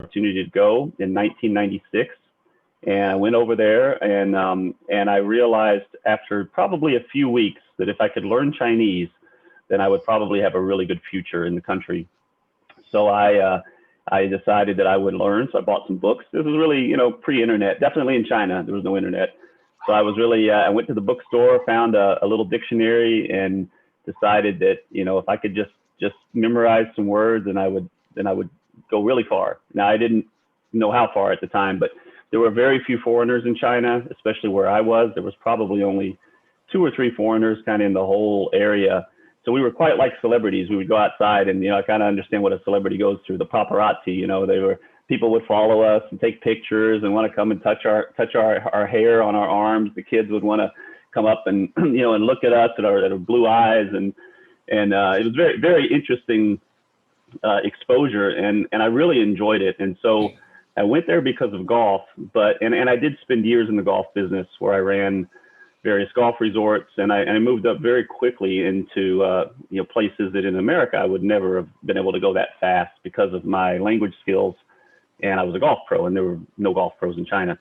opportunity to go in 1996. And I went over there, and I realized after probably a few weeks that if I could learn Chinese, then I would probably have a really good future in the country. So I decided that I would learn. So I bought some books. This was really, pre-internet. Definitely in China, there was no internet. So I was really, I went to the bookstore, found a little dictionary, and decided that, if I could just memorize some words, then I would go really far. Now, I didn't know how far at the time, but there were very few foreigners in China, especially where I was. There was probably only 2 or 3 foreigners kind of in the whole area. So we were quite like celebrities. We would go outside, and I kind of understand what a celebrity goes through. The paparazzi, people would follow us and take pictures and want to come and touch our hair on our arms. The kids would want to come up and and look at us at our blue eyes, and it was very, very interesting exposure, and I really enjoyed it. And so I went there because of golf, and I did spend years in the golf business where I ran various golf resorts, and I moved up very quickly into places that in America I would never have been able to go that fast because of my language skills, and I was a golf pro, and there were no golf pros in China.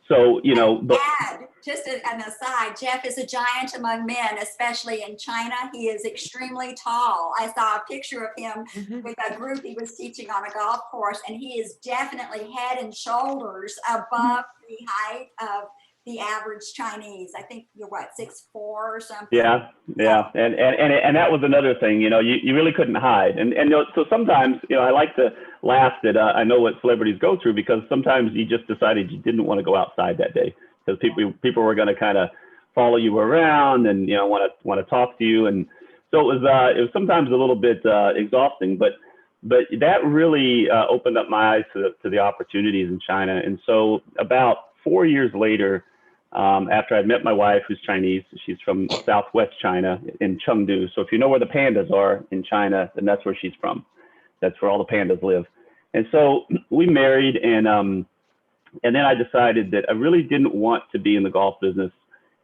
So just an aside, Jeff is a giant among men, especially in China. He is extremely tall. I saw a picture of him with a group he was teaching on a golf course, and he is definitely head and shoulders above the height of the average Chinese. I think you're 6'4" or something. Yeah. And that was another thing, you really couldn't hide. And so sometimes, I like to laugh that I know what celebrities go through, because sometimes you just decided you didn't want to go outside that day because people were going to kind of follow you around and, want to talk to you. And so it was sometimes a little bit exhausting, but that really opened up my eyes to the opportunities in China. And so about 4 years later, after I'd met my wife, who's Chinese, she's from Southwest China in Chengdu. So if you know where the pandas are in China, then that's where she's from. That's where all the pandas live. And so we married, and then I decided that I really didn't want to be in the golf business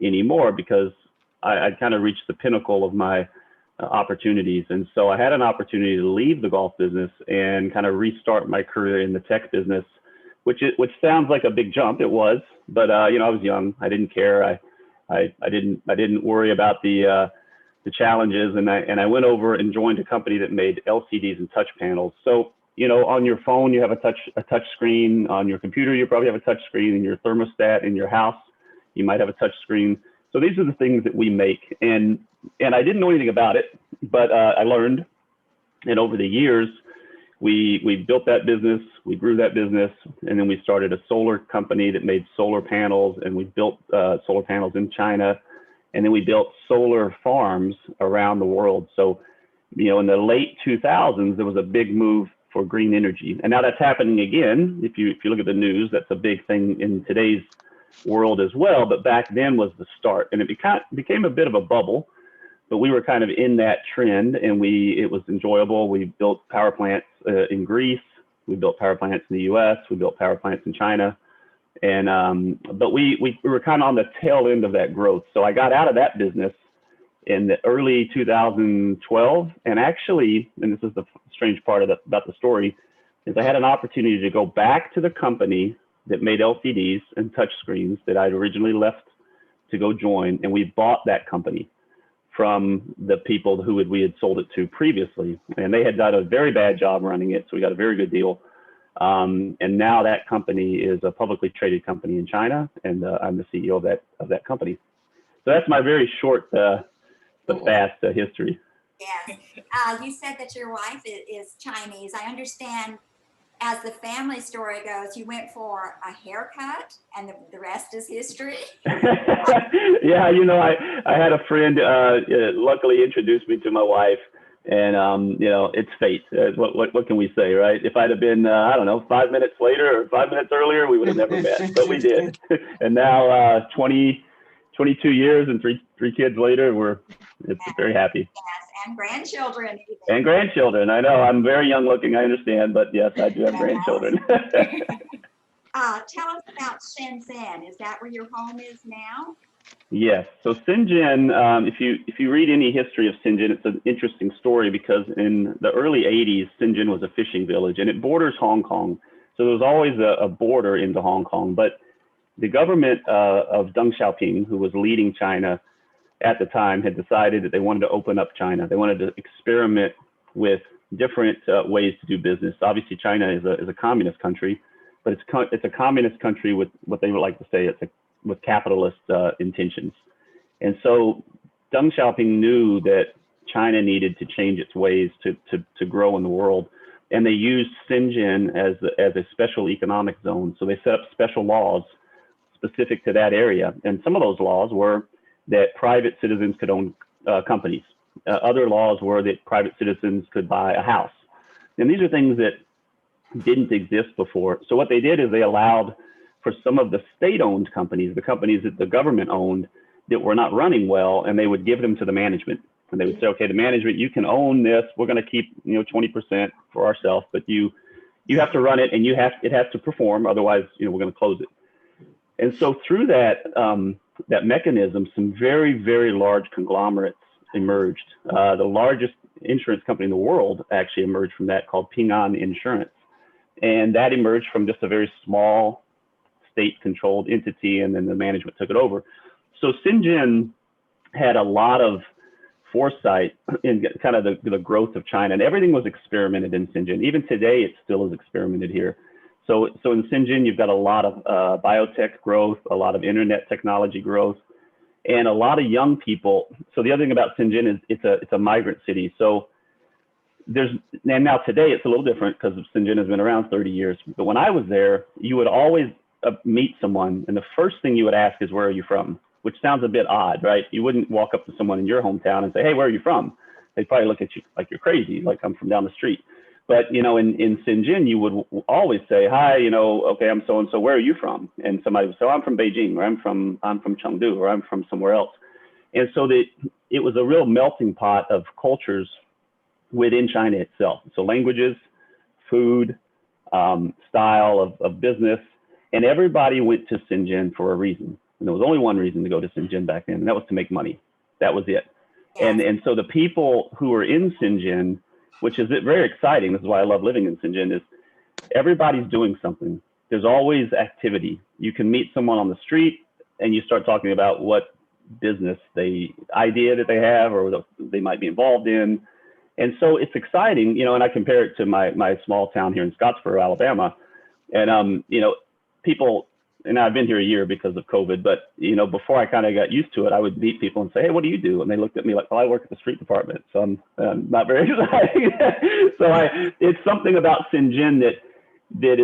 anymore because I'd kind of reached the pinnacle of my opportunities. And so I had an opportunity to leave the golf business and kind of restart my career in the tech business, which sounds like a big jump. It was, but I was young. I didn't care. I didn't worry about the challenges, and I went over and joined a company that made LCDs and touch panels. So on your phone you have a touch screen. On your computer you probably have a touch screen. In your thermostat in your house you might have a touch screen. So these are the things that we make, and I didn't know anything about it, but I learned, and over the years we built that business, we grew that business, and then we started a solar company that made solar panels, and we built solar panels in China, and then we built solar farms around the world. So, in the late 2000s, there was a big move for green energy, and now that's happening again. If you look at the news, that's a big thing in today's world as well. But back then was the start, and it became a bit of a bubble. But we were kind of in that trend, and it was enjoyable. We built power plants in Greece. We built power plants in the U.S. We built power plants in China, but we were kind of on the tail end of that growth. So I got out of that business in the early 2012, and actually, and this is the strange part about the story, is I had an opportunity to go back to the company that made LCDs and touch screens that I'd originally left to go join, and we bought that company from the people who we had sold it to previously. And they had done a very bad job running it, so we got a very good deal. And now that company is a publicly traded company in China, and I'm the CEO of that company. So that's my very short but fast history. Yes. You said that your wife is Chinese. I understand, as the family story goes, you went for a haircut, and the rest is history. Yeah, I had a friend luckily introduced me to my wife, and it's fate. What can we say, right? If I'd have been 5 minutes later or 5 minutes earlier, we would have never met, but we did. And now 22 years and three kids later, we're very happy. Yes, and grandchildren. And grandchildren. I know I'm very young looking, I understand, but yes, I do have grandchildren. Tell us about Shenzhen. Is that where your home is now? Yes. So Shenzhen, if you read any history of Shenzhen, it's an interesting story because in the early 80s, Shenzhen was a fishing village and it borders Hong Kong. So there was always a border into Hong Kong. But the government of Deng Xiaoping, who was leading China at the time, had decided that they wanted to open up China. They wanted to experiment with different ways to do business. Obviously, China is a communist country, but it's a communist country with what they would like to say with capitalist intentions. And so Deng Xiaoping knew that China needed to change its ways to grow in the world. And they used Shenzhen as a special economic zone. So they set up special laws specific to that area. And some of those laws were that private citizens could own companies. Other laws were that private citizens could buy a house. And these are things that didn't exist before. So what they did is they allowed for some of the state-owned companies, the companies that the government owned that were not running well, and they would give them to the management. And they would say, okay, the management, you can own this. We're going to keep 20% for ourselves, but you have to run it, and it has to perform. Otherwise, we're going to close it. And so through that mechanism, some very, very large conglomerates emerged. The largest insurance company in the world actually emerged from that, called Ping An Insurance. And that emerged from just a very small state-controlled entity, and then the management took it over. So Shenzhen had a lot of foresight in kind of the growth of China, and everything was experimented in Shenzhen. Even today, it still is experimented here. So in Shenzhen, you've got a lot of biotech growth, a lot of internet technology growth, and a lot of young people. So the other thing about Shenzhen is it's a migrant city. So and now today it's a little different because Shenzhen has been around 30 years. But when I was there, you would always meet someone, and the first thing you would ask is, where are you from? Which sounds a bit odd, right? You wouldn't walk up to someone in your hometown and say, hey, where are you from? They'd probably look at you like you're crazy, like I'm from down the street. But in Shenzhen, you would always say, hi, okay, I'm so and so. Where are you from? And somebody would say, oh, I'm from Beijing, or I'm from Chengdu, or I'm from somewhere else. And so it was a real melting pot of cultures within China itself. So languages, food, style of business, and everybody went to Shenzhen for a reason. And there was only one reason to go to Shenzhen back then, and that was to make money. That was it. And so the people who were in Shenzhen, which is very exciting, this is why I love living in Shenzhen, is everybody's doing something. There's always activity. You can meet someone on the street and you start talking about what business idea that they have or they might be involved in. And so it's exciting, and I compare it to my small town here in Scottsboro, Alabama. And, people, and I've been here a year because of COVID, but, before I kind of got used to it, I would meet people and say, hey, what do you do? And they looked at me like, well, I work at the street department. So I'm not very exciting. So it's something about Shenzhen that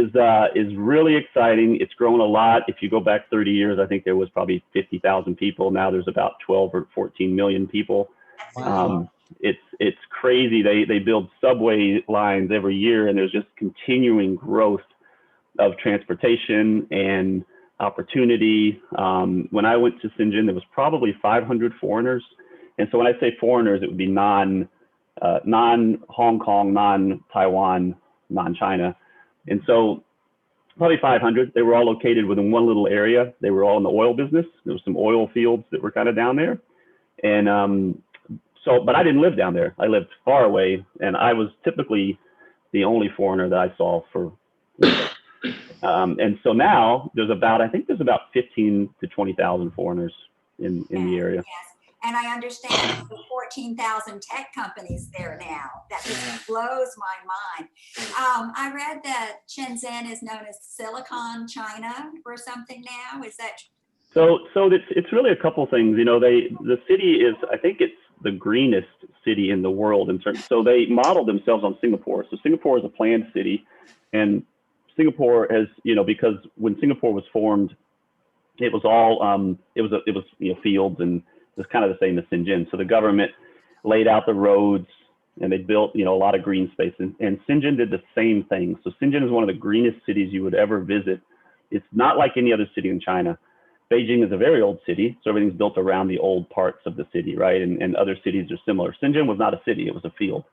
is really exciting. It's grown a lot. If you go back 30 years, I think there was probably 50,000 people. Now there's about 12 or 14 million people. Wow. It's crazy. They build subway lines every year, and there's just continuing growth of transportation and opportunity. When I went to Shenzhen, there was probably 500 foreigners. And so when I say foreigners, it would be non-Hong Kong, non-Taiwan, non-China. And so probably 500. They were all located within one little area. They were all in the oil business. There were some oil fields that were kind of down there. And but I didn't live down there. I lived far away, and I was typically the only foreigner that I saw for. And so now I think there's about 15 to 20,000 foreigners in the area. Yes. And I understand there's 14,000 tech companies there now. That just blows my mind. I read that Shenzhen is known as Silicon China or something now. Is that? So it's really a couple things. The city is, I think it's the greenest city in the world in terms. So they modeled themselves on Singapore. So Singapore is a planned city, and Singapore has, because when Singapore was formed, it was all it was fields, and it was kind of the same as Shenzhen. So the government laid out the roads, and they built a lot of green space, and Shenzhen did the same thing. So Shenzhen is one of the greenest cities you would ever visit. It's not like any other city in China. Beijing is a very old city, so everything's built around the old parts of the city, right? And other cities are similar. Shenzhen was not a city, it was a field.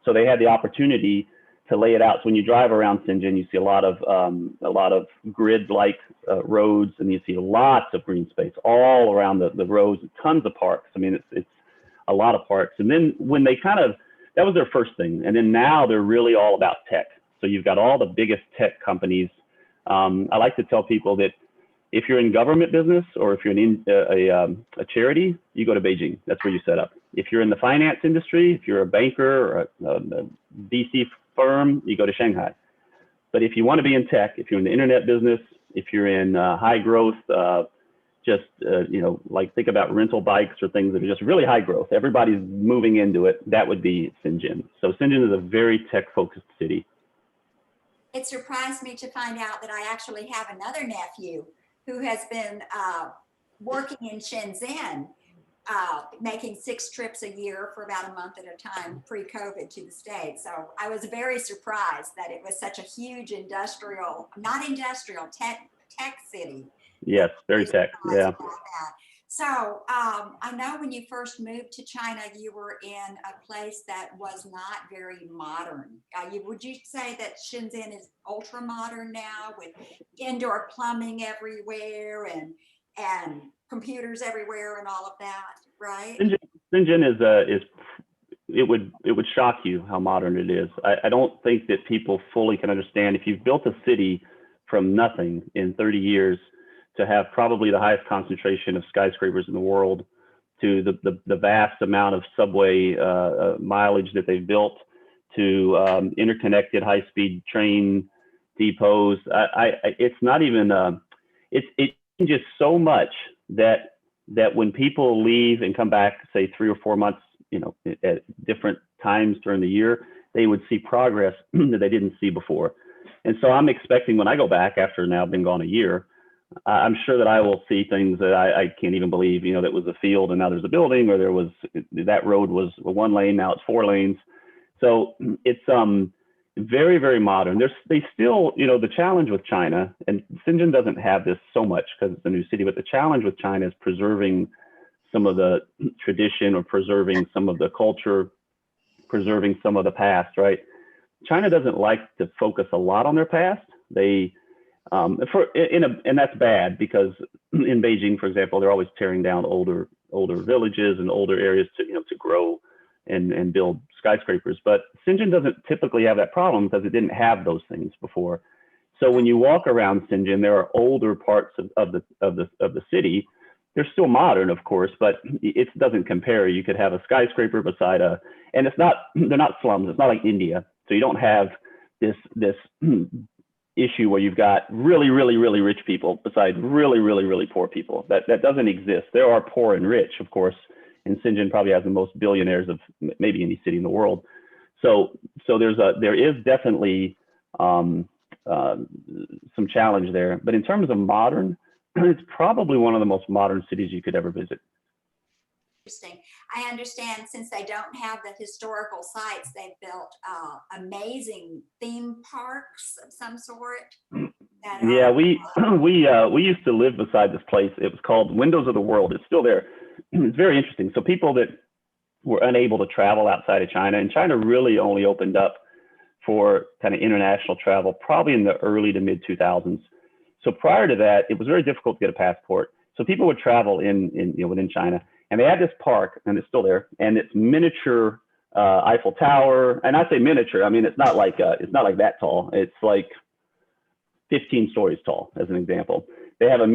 So they had the opportunity to lay it out. So when you drive around Shenzhen, you see a lot of grid-like roads, and you see lots of green space all around the roads, tons of parks. I mean, it's a lot of parks. And then when they that was their first thing. And then now they're really all about tech. So you've got all the biggest tech companies. I like to tell people that if you're in government business or if you're in a charity, you go to Beijing. That's where you set up. If you're in the finance industry, if you're a banker or a VC firm, you go to Shanghai. But if you want to be in tech, if you're in the internet business, if you're in high growth, like think about rental bikes or things that are just really high growth, everybody's moving into it, that would be Shenzhen. So Shenzhen is a very tech-focused city. It surprised me to find out that I actually have another nephew who has been working in Shenzhen, making 6 trips a year for about a month at a time pre-COVID to the States. So I was very surprised that it was such a huge tech city. Yes, very tech, yeah. So I know when you first moved to China, you were in a place that was not very modern. Would you say that Shenzhen is ultra modern now with indoor plumbing everywhere and computers everywhere and all of that, right? Shenzhen it would shock you how modern it is. I don't think that people fully can understand. If you've built a city from nothing in 30 years, to have probably the highest concentration of skyscrapers in the world, to the vast amount of subway mileage that they've built, to interconnected high-speed train depots. It's not even, it changes so much that when people leave and come back, say 3 or 4 months, at different times during the year, they would see progress that they didn't see before. And so I'm expecting when I go back after now been gone a year, I'm sure that I will see things that I can't even believe, that was a field and now there's a building, or that road was 1 lane, now it's 4 lanes. So it's very, very modern. They still, the challenge with China, and Shenzhen doesn't have this so much because it's a new city, but the challenge with China is preserving some of the tradition or preserving some of the culture, preserving some of the past, right? China doesn't like to focus a lot on their past. And that's bad because in Beijing, for example, they're always tearing down older villages and older areas to grow and build skyscrapers. But Shenzhen doesn't typically have that problem because it didn't have those things before. So when you walk around Shenzhen, there are older parts of the city. They're still modern, of course, but it doesn't compare. You could have a skyscraper beside and they're not slums. It's not like India. So you don't have this issue where you've got really, really, really rich people besides really, really, really poor people. That doesn't exist. There are poor and rich, of course, and Shenzhen probably has the most billionaires of maybe any city in the world. So there is definitely some challenge there. But in terms of modern, it's probably one of the most modern cities you could ever visit. Interesting. I understand since they don't have the historical sites, they've built amazing theme parks of some sort. Yeah, we used to live beside this place. It was called Windows of the World. It's still there. It's very interesting. So people that were unable to travel outside of China, and China really only opened up for kind of international travel probably in the early to mid 2000s. So prior to that, it was very difficult to get a passport. So people would travel within China. And they had this park, and it's still there, and it's miniature Eiffel Tower. And I say miniature, I mean it's not like that tall. It's like 15 stories tall, as an example. They have a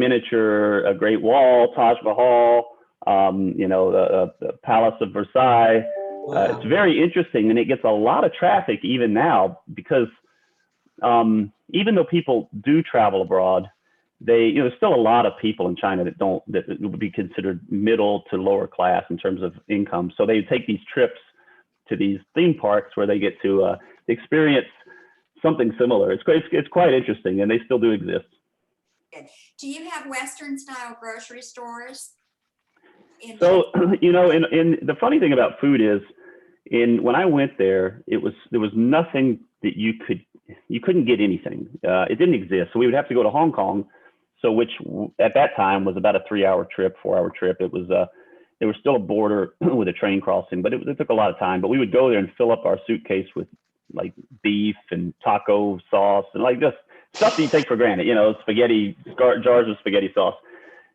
Great Wall, Taj Mahal, the Palace of Versailles. Wow. It's very interesting, and it gets a lot of traffic even now because even though people do travel abroad, there's still a lot of people in China that would be considered middle to lower class in terms of income. So they take these trips to these theme parks where they get to experience something similar. It's quite interesting, and they still do exist. Do you have Western style grocery stores? So, and the funny thing about food is, when I went there was nothing that you couldn't get anything. It didn't exist. So we would have to go to Hong Kong. So which at that time was about a 4-hour trip. It was there was still a border with a train crossing, but it took a lot of time. But we would go there and fill up our suitcase with like beef and taco sauce and like just stuff that you take for granted, you know, spaghetti, jars of spaghetti sauce.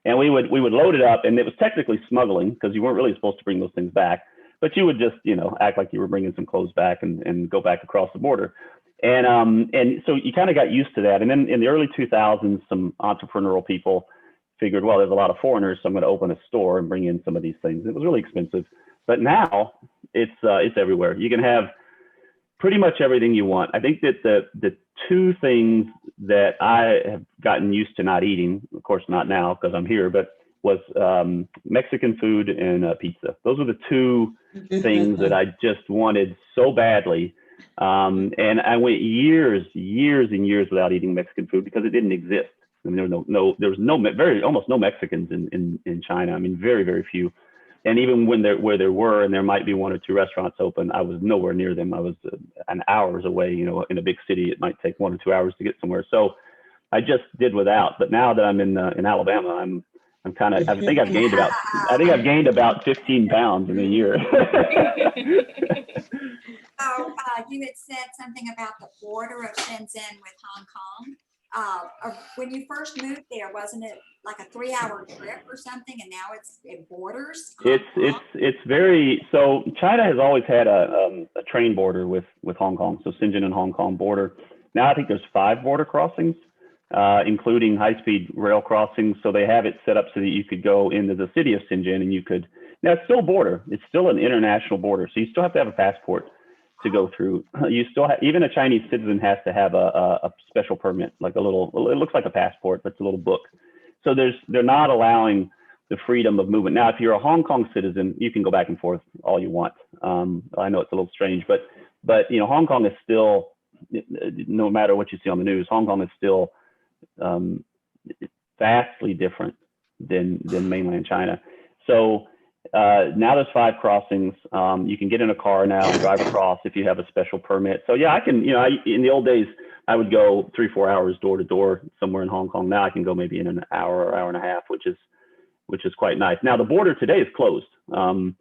And we would load it up, and it was technically smuggling because you weren't really supposed to bring those things back, but you would just, you know, act like you were bringing some clothes back and go back across the border. And so you kind of got used to that. And then in the early 2000s, some entrepreneurial people figured, well, there's a lot of foreigners, so I'm going to open a store and bring in some of these things. It was really expensive, but now it's everywhere. You can have pretty much everything you want. I think that the two things that I have gotten used to not eating, of course not now because I'm here, but was Mexican food and pizza. Those were the two things that I just wanted so badly. And I went years and years without eating Mexican food because it didn't exist. I mean, there was almost no Mexicans in China. I mean, very few. And even where there were, and there might be one or two restaurants open, I was nowhere near them. I was an hours away. You know, in a big city, it might take 1 or 2 hours to get somewhere. So I just did without. But now that I'm in Alabama, I'm kind of. I think I've gained about 15 pounds in a year. So you had said something about the border of Shenzhen with Hong Kong. When you first moved there, wasn't it like a 3-hour trip or something? And now it borders. It's very, so China has always had a train border with Hong Kong. So Shenzhen and Hong Kong border. Now I think there's 5 border crossings, including high-speed rail crossings. So they have it set up so that you could go into the city of Shenzhen and you could. Now it's still a border. It's still an international border. So you still have to have a passport to go through. You still have, even a Chinese citizen has to have a special permit, like it looks like a passport, but it's a little book. So they're not allowing the freedom of movement. Now, if you're a Hong Kong citizen, you can go back and forth all you want. I know it's a little strange, but you know, Hong Kong is still, no matter what you see on the news, Hong Kong is still vastly different than mainland China. So now there's 5 crossings. You can get in a car now and drive across if you have a special permit. So yeah, I can, you know, in the old days, I would go 3-4 hours door to door somewhere in Hong Kong. Now I can go maybe in an hour or hour and a half, which is quite nice. Now the border today is closed. The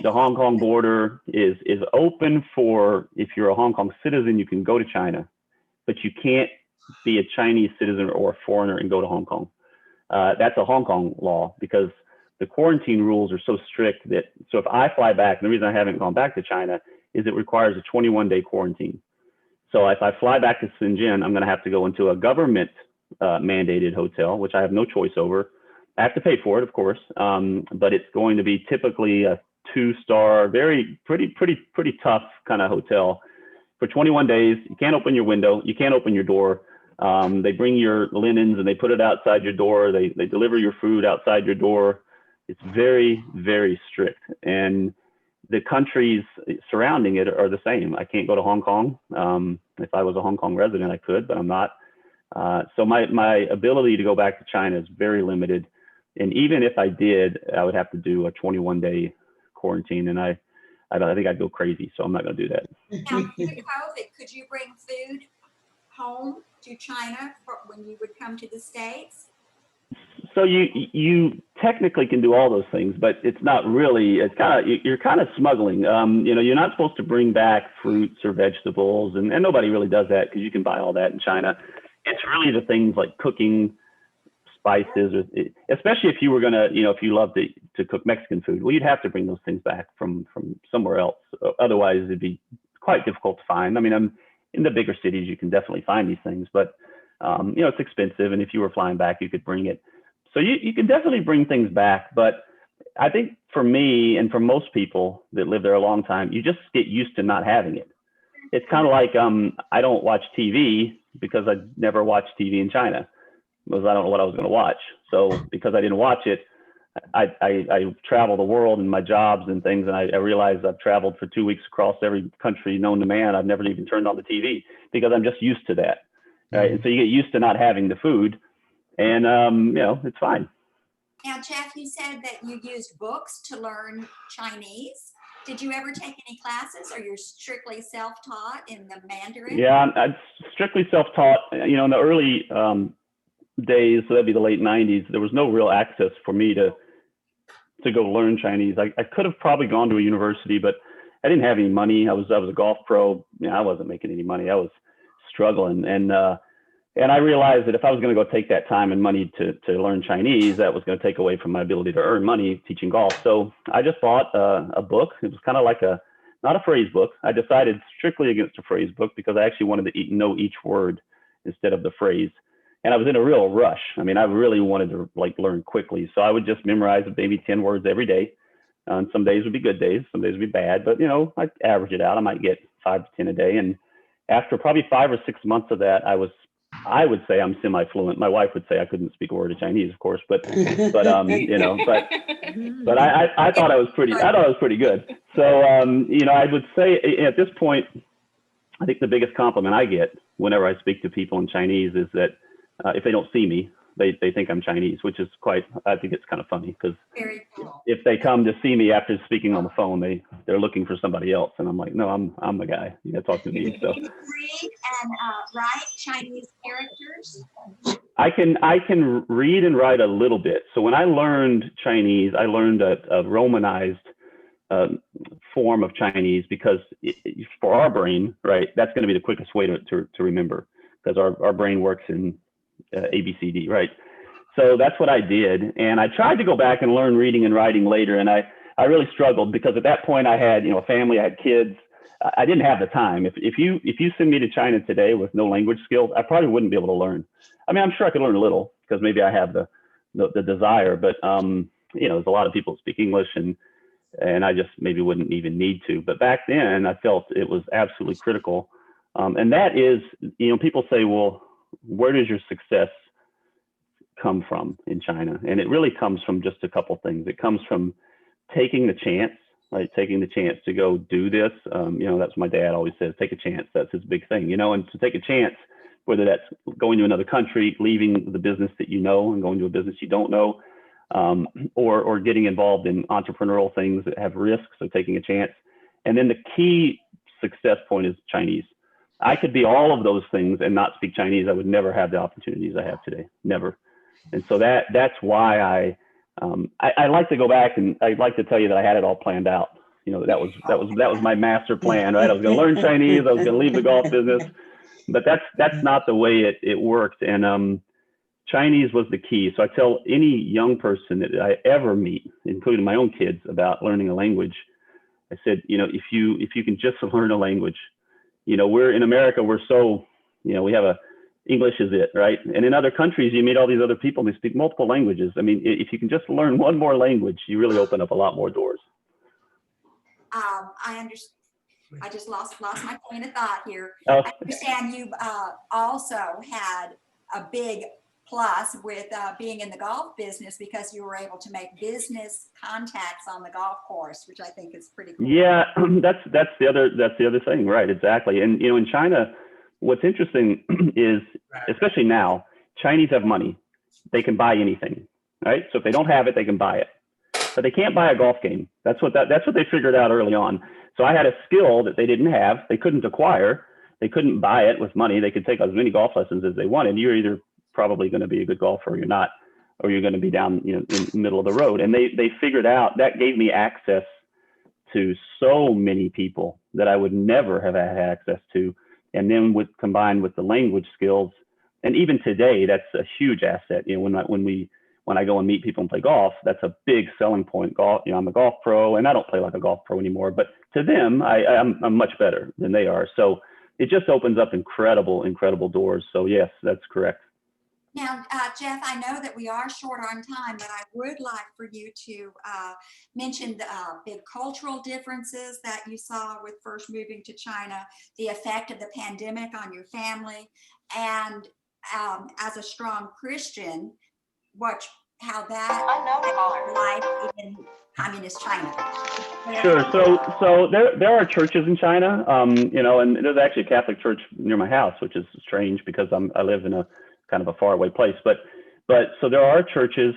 Hong Kong border is open for, if you're a Hong Kong citizen, you can go to China, but you can't be a Chinese citizen or a foreigner and go to Hong Kong. That's a Hong Kong law because the quarantine rules are so strict that, so if I fly back, and the reason I haven't gone back to China is it requires a 21-day quarantine. So if I fly back to Shenzhen, I'm going to have to go into a government mandated hotel, which I have no choice over. I have to pay for it, of course, but it's going to be typically a 2-star, pretty tough kind of hotel for 21 days. You can't open your window. You can't open your door. They bring your linens and they put it outside your door. They deliver your food outside your door. It's very strict. And the countries surrounding it are the same. I can't go to Hong Kong. If I was a Hong Kong resident, I could, but I'm not. So my ability to go back to China is very limited. And even if I did, I would have to do a 21-day quarantine. And I think I'd go crazy. So I'm not going to do that. Now, due to COVID, could you bring food home to China when you would come to the States? So you technically can do all those things, but it's not really. It's you're kind of smuggling. You know, you're not supposed to bring back fruits or vegetables, and nobody really does that because you can buy all that in China. It's really the things like cooking, spices, especially if you were gonna, you know, if you love to cook Mexican food, well, you'd have to bring those things back from somewhere else. Otherwise, it'd be quite difficult to find. I mean, in the bigger cities, you can definitely find these things, but you know, it's expensive, and if you were flying back, you could bring it. So you can definitely bring things back, but I think for me and for most people that live there a long time, you just get used to not having it. It's kind of like I don't watch TV because I never watched TV in China because I don't know what I was going to watch. So because I didn't watch it, I travel the world in my jobs and things, and I realized I've traveled for 2 weeks across every country known to man. I've never even turned on the TV because I'm just used to that. Right? And so you get used to not having the food. And, you know, it's fine. Now, Jeff, you said that you used books to learn Chinese. Did you ever take any classes, or you're strictly self-taught in the Mandarin? Yeah, I'm strictly self-taught. You know, in the early days, so that'd be the late 90s, there was no real access for me to go learn Chinese. I could have probably gone to a university, but I didn't have any money. I was a golf pro. You know, I wasn't making any money. I was struggling. And I realized that if I was going to go take that time and money to learn Chinese, that was going to take away from my ability to earn money teaching golf. So I just bought a book. It was kind of like not a phrase book. I decided strictly against a phrase book because I actually wanted to know each word instead of the phrase. And I was in a real rush. I mean, I really wanted to like learn quickly. So I would just memorize maybe 10 words every day. And some days would be good days, some days would be bad, but you know, I'd average it out. I might get 5 to 10 a day. And after probably 5 or 6 months of that, I would say I'm semi-fluent. My wife would say I couldn't speak a word of Chinese, of course, but you know, but I thought I was pretty good. So you know, I would say at this point, I think the biggest compliment I get whenever I speak to people in Chinese is that if they don't see me, they think I'm Chinese, which is I think it's kind of funny because if they come to see me after speaking on the phone, they're looking for somebody else, and I'm like, no, I'm the guy. You got to talk to me. So. Can you read and write Chinese characters? I can read and write a little bit. So when I learned Chinese, I learned a romanized form of Chinese because for our brain, right, that's going to be the quickest way to remember because our brain works in ABCD, right? So that's what I did. And I tried to go back and learn reading and writing later. And I really struggled because at that point I had, you know, a family, I had kids. I didn't have the time. If you send me to China today with no language skills, I probably wouldn't be able to learn. I mean, I'm sure I could learn a little because maybe I have the desire, but you know, there's a lot of people who speak English and I just maybe wouldn't even need to. But back then I felt it was absolutely critical. And that is, you know, people say, well, where does your success come from in China? And it really comes from just a couple things. It comes from taking the chance, right? Taking the chance to go do this. You know, that's what my dad always says, take a chance. That's his big thing, you know, and to take a chance, whether that's going to another country, leaving the business that you know and going to a business you don't know, or getting involved in entrepreneurial things that have risks, so taking a chance. And then the key success point is Chinese. I could be all of those things and not speak Chinese. I would never have the opportunities I have today, never. And so that's why I like to go back and I'd like to tell you that I had it all planned out. You know, that was my master plan, right? I was going to learn Chinese. I was going to leave the golf business, but that's not the way it worked. And Chinese was the key. So I tell any young person that I ever meet, including my own kids, about learning a language. I said, you know, if you can just learn a language, you know, we're in America, we're so, you know, we have English is it, right? And in other countries, you meet all these other people, they speak multiple languages. I mean, if you can just learn one more language, you really open up a lot more doors. I understand. I just lost my train of thought here. Oh. I understand you also had a big plus with being in the golf business because you were able to make business contacts on the golf course, which I think is pretty cool. Yeah, that's the other thing, right? Exactly. And you know, in China, what's interesting is, especially now, Chinese have money. They can buy anything, right? So if they don't have it, they can buy it, but they can't buy a golf game. That's what they figured out early on. So I had a skill that they didn't have. They couldn't acquire. They couldn't buy it with money. They could take as many golf lessons as they wanted. You're either probably going to be a good golfer or you're not, or you're going to be down, you know, in the middle of the road. And they figured out that gave me access to so many people that I would never have had access to. And then combined with the language skills, and even today, that's a huge asset. You know, when I go and meet people and play golf, that's a big selling point. Golf, you know, I'm a golf pro, and I don't play like a golf pro anymore. But to them, I'm much better than they are. So it just opens up incredible doors. So yes, that's correct. Now, Jeff, I know that we are short on time, but I would like for you to mention the big cultural differences that you saw with first moving to China, the effect of the pandemic on your family, and as a strong Christian, how that life in communist China. Sure. So there are churches in China, you know, and there's actually a Catholic church near my house, which is strange because I live in a kind of a faraway place, but so there are churches.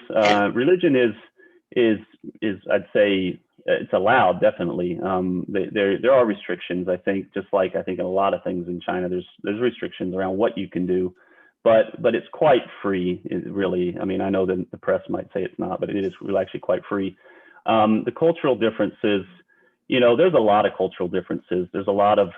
Religion is I'd say it's allowed, definitely. There are restrictions. I think just like I think in a lot of things in China, there's restrictions around what you can do, but it's quite free. Really, I mean, I know that the press might say it's not, but it is actually quite free. The cultural differences, there's a lot of cultural differences. There's a lot of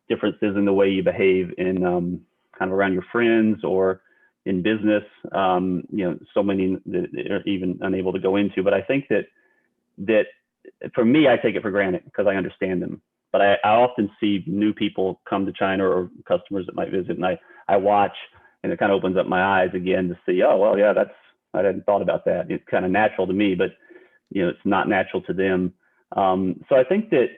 differences in the way you behave in kind of around your friends or in business. So many that are even unable to go into. But I think that for me, I take it for granted because I understand them. But I often see new people come to China or customers that might visit, and I watch, and it kind of opens up my eyes again to see, oh, well, yeah, I hadn't thought about that. It's kind of natural to me, but it's not natural to them. So I think that,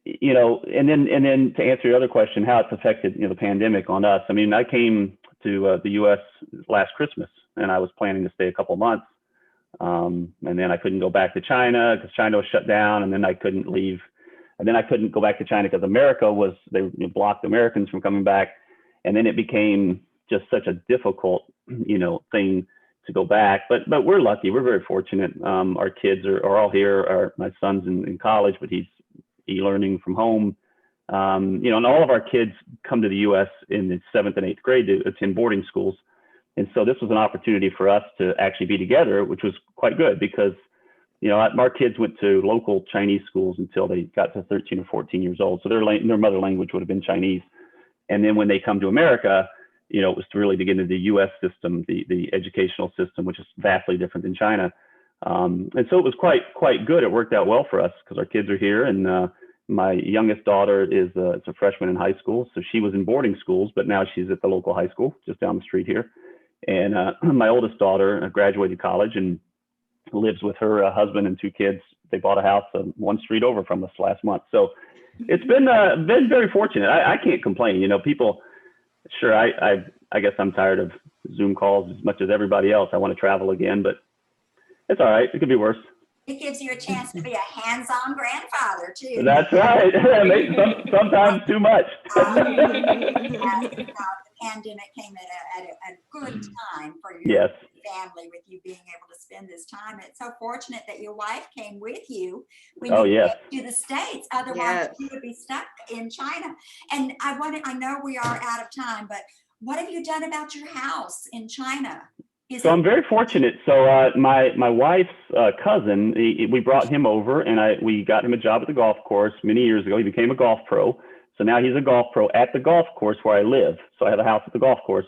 and then to answer your other question, how it's affected, the pandemic on us. I mean, I came to the U.S. last Christmas, and I was planning to stay a couple months. And then I couldn't go back to China because China was shut down, and then I couldn't leave. And then I couldn't go back to China because they blocked Americans from coming back. And then it became just such a difficult, thing to go back. But we're lucky. We're very fortunate. Our kids are all here. My son's in college, but he's e-learning from home. And all of our kids come to the U.S. in the 7th and 8th grade to attend boarding schools. And so this was an opportunity for us to actually be together, which was quite good because, our kids went to local Chinese schools until they got to 13 or 14 years old. So their mother language would have been Chinese. And then when they come to America, it was to really to get into the U.S. system, the educational system, which is vastly different than China. And so it was quite good. It worked out well for us because our kids are here. And my youngest daughter is a freshman in high school. So she was in boarding schools, but now she's at the local high school just down the street here. And my oldest daughter graduated college and lives with her husband and 2 kids. They bought a house 1 street over from us last month. So it's been very fortunate. I can't complain. People, sure, I guess I'm tired of Zoom calls as much as everybody else. I want to travel again, but it's all right. It could be worse. It gives you a chance to be a hands-on grandfather too. That's right. Sometimes too much. The pandemic came at a good time for your family, with you being able to spend this time. And it's so fortunate that your wife came with you when you came to the States. Otherwise, you would be stuck in China. And I know we are out of time, but what have you done about your house in China? So I'm very fortunate. So my wife's cousin, we brought him over, and we got him a job at the golf course many years ago. He became a golf pro. So now he's a golf pro at the golf course where I live. So I have a house at the golf course.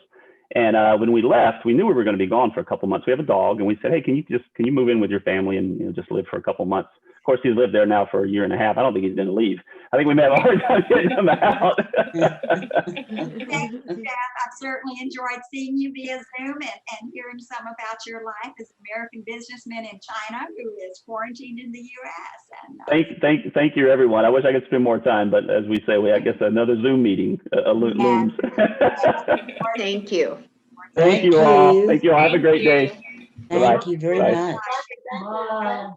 And when we left, we knew we were going to be gone for a couple months. We have a dog, and we said, hey, can you move in with your family and just live for a couple months? Of course, he's lived there now for 1.5 years. I don't think he's going to leave. I think we may have a hard time getting him out. Thank you, Jeff. I've certainly enjoyed seeing you via Zoom and hearing some about your life as an American businessman in China who is quarantined in the U.S. And thank you, everyone. I wish I could spend more time, but as we say, I guess another Zoom meeting looms. Thank you. Thank you all. Thank you all. Have a great day. Thank you very much. Bye.